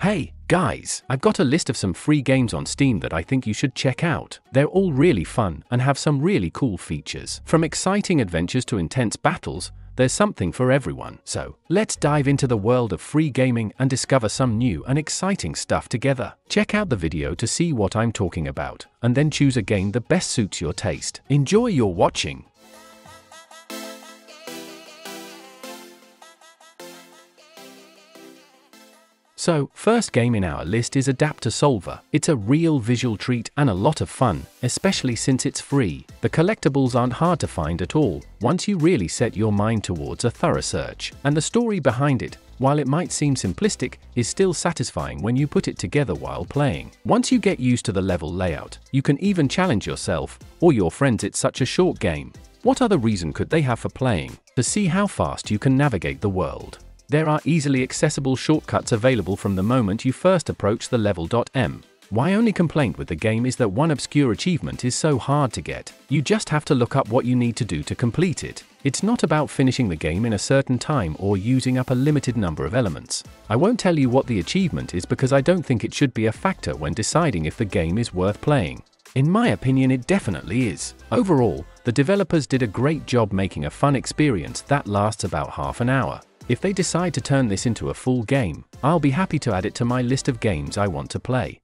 Hey, guys, I've got a list of some free games on Steam that I think you should check out. They're all really fun and have some really cool features. From exciting adventures to intense battles, there's something for everyone. So, let's dive into the world of free gaming and discover some new and exciting stuff together. Check out the video to see what I'm talking about, and then choose a game that best suits your taste. Enjoy your watching! So, first game in our list is Adapta Solva. It's a real visual treat and a lot of fun, especially since it's free. The collectibles aren't hard to find at all, once you really set your mind towards a thorough search. And the story behind it, while it might seem simplistic, is still satisfying when you put it together while playing. Once you get used to the level layout, you can even challenge yourself or your friends. It's such a short game. What other reason could they have for playing? To see how fast you can navigate the world. There are easily accessible shortcuts available from the moment you first approach the level. My only complaint with the game is that one obscure achievement is so hard to get. You just have to look up what you need to do to complete it. It's not about finishing the game in a certain time or using up a limited number of elements. I won't tell you what the achievement is because I don't think it should be a factor when deciding if the game is worth playing. In my opinion, it definitely is. Overall, the developers did a great job making a fun experience that lasts about half an hour. If they decide to turn this into a full game, I'll be happy to add it to my list of games I want to play.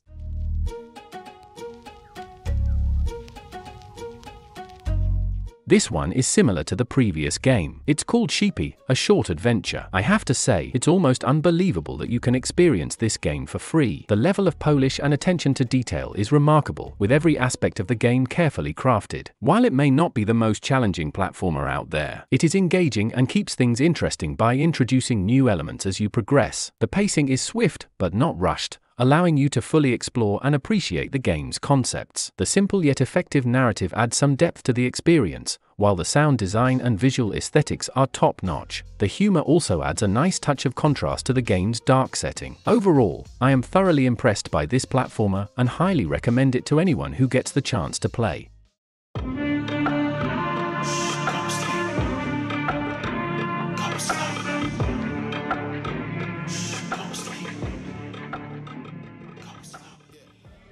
This one is similar to the previous game. It's called Sheepy, a short adventure. I have to say, it's almost unbelievable that you can experience this game for free. The level of polish and attention to detail is remarkable, with every aspect of the game carefully crafted. While it may not be the most challenging platformer out there, it is engaging and keeps things interesting by introducing new elements as you progress. The pacing is swift, but not rushed, allowing you to fully explore and appreciate the game's concepts. The simple yet effective narrative adds some depth to the experience, while the sound design and visual aesthetics are top-notch. The humor also adds a nice touch of contrast to the game's dark setting. Overall, I am thoroughly impressed by this platformer and highly recommend it to anyone who gets the chance to play.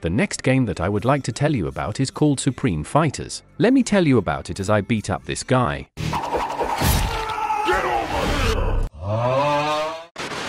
The next game that I would like to tell you about is called Supreme Fighters. Let me tell you about it as I beat up this guy.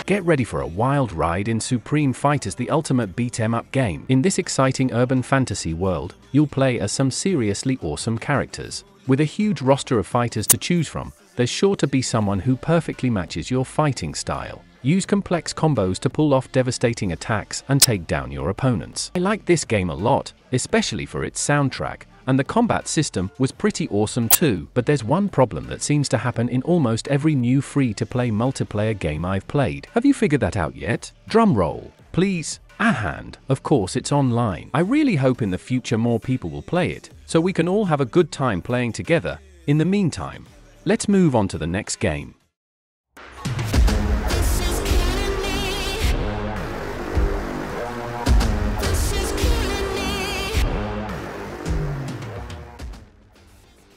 Get ready for a wild ride in Supreme Fighters, the ultimate beat-em-up game. In this exciting urban fantasy world, you'll play as some seriously awesome characters. With a huge roster of fighters to choose from, there's sure to be someone who perfectly matches your fighting style. Use complex combos to pull off devastating attacks and take down your opponents. I like this game a lot, especially for its soundtrack, and the combat system was pretty awesome too. But there's one problem that seems to happen in almost every new free-to-play multiplayer game I've played. Have you figured that out yet? Drum roll, please. And, of course, it's online. I really hope in the future more people will play it, so we can all have a good time playing together. In the meantime, let's move on to the next game.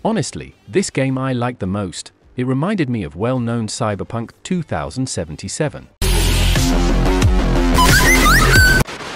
Honestly, this game I like the most. It reminded me of well-known Cyberpunk 2077.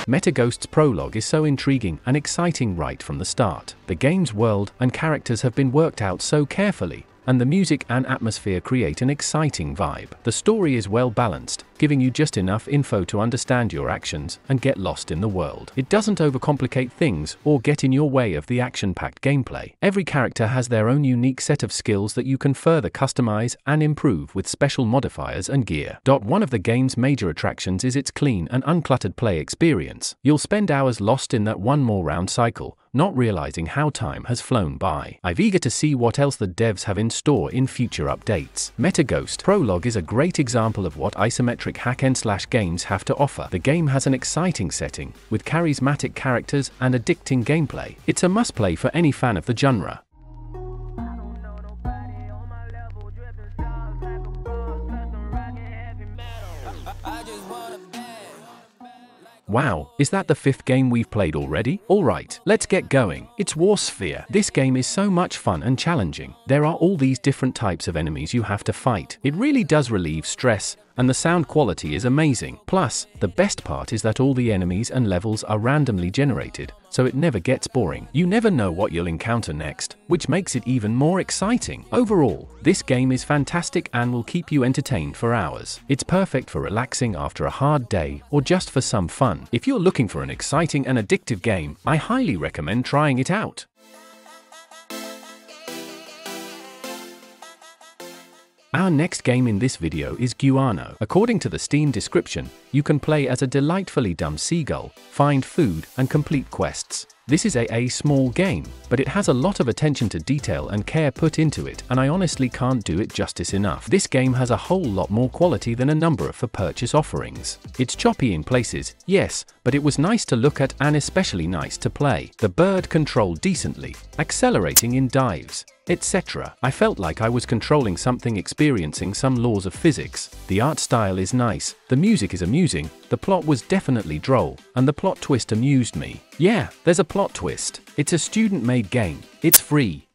Metaghost's Prologue is so intriguing and exciting right from the start. The game's world and characters have been worked out so carefully, and the music and atmosphere create an exciting vibe. The story is well balanced, giving you just enough info to understand your actions and get lost in the world. It doesn't overcomplicate things or get in your way of the action-packed gameplay. Every character has their own unique set of skills that you can further customize and improve with special modifiers and gear. One of the game's major attractions is its clean and uncluttered play experience. You'll spend hours lost in that one more round cycle, not realizing how time has flown by. I'm eager to see what else the devs have in store in future updates. Metaghost's Prologue is a great example of what isometric hack-and-slash games have to offer. The game has an exciting setting, with charismatic characters and addicting gameplay. It's a must-play for any fan of the genre. Wow, is that the 5th game we've played already? Alright, let's get going. It's WarSphere. This game is so much fun and challenging. There are all these different types of enemies you have to fight. It really does relieve stress and the sound quality is amazing. Plus, the best part is that all the enemies and levels are randomly generated, so it never gets boring. You never know what you'll encounter next, which makes it even more exciting. Overall, this game is fantastic and will keep you entertained for hours. It's perfect for relaxing after a hard day or just for some fun. If you're looking for an exciting and addictive game, I highly recommend trying it out. Our next game in this video is Guano. According to the Steam description, you can play as a delightfully dumb seagull, find food, and complete quests. This is a small game, but it has a lot of attention to detail and care put into it, and I honestly can't do it justice enough. This game has a whole lot more quality than a number of for-purchase offerings. It's choppy in places, yes, but it was nice to look at and especially nice to play. The bird controlled decently, accelerating in dives, etc. I felt like I was controlling something, experiencing some laws of physics. The art style is nice, the music is amusing, the plot was definitely droll, and the plot twist amused me. Yeah, there's a plot twist. It's a student-made game. It's free.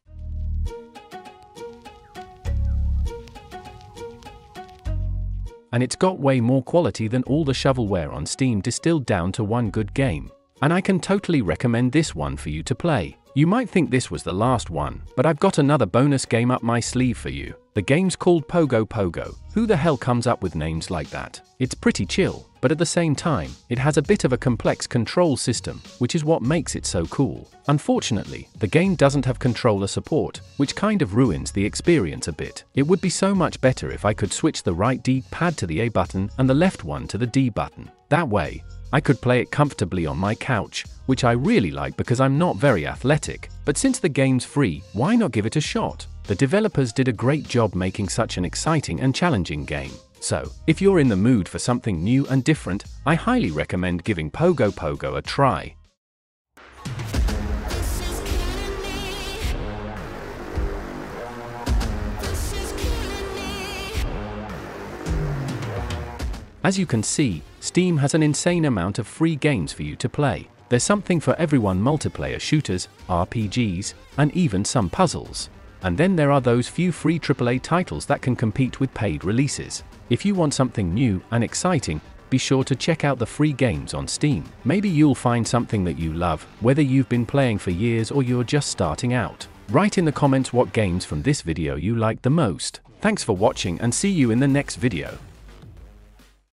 And it's got way more quality than all the shovelware on Steam distilled down to one good game. And I can totally recommend this one for you to play. You might think this was the last one, but I've got another bonus game up my sleeve for you. The game's called Pogo Pogo. Who the hell comes up with names like that? It's pretty chill, but at the same time, it has a bit of a complex control system, which is what makes it so cool. Unfortunately, the game doesn't have controller support, which kind of ruins the experience a bit. It would be so much better if I could switch the right D-pad to the A button and the left one to the D button. That way, I could play it comfortably on my couch, which I really like because I'm not very athletic. But since the game's free, why not give it a shot? The developers did a great job making such an exciting and challenging game. So, if you're in the mood for something new and different, I highly recommend giving Pogo Pogo a try. As you can see, Steam has an insane amount of free games for you to play. There's something for everyone: multiplayer shooters, RPGs, and even some puzzles. And then there are those few free AAA titles that can compete with paid releases. If you want something new and exciting, be sure to check out the free games on Steam. Maybe you'll find something that you love, whether you've been playing for years or you're just starting out. Write in the comments what games from this video you liked the most. Thanks for watching and see you in the next video.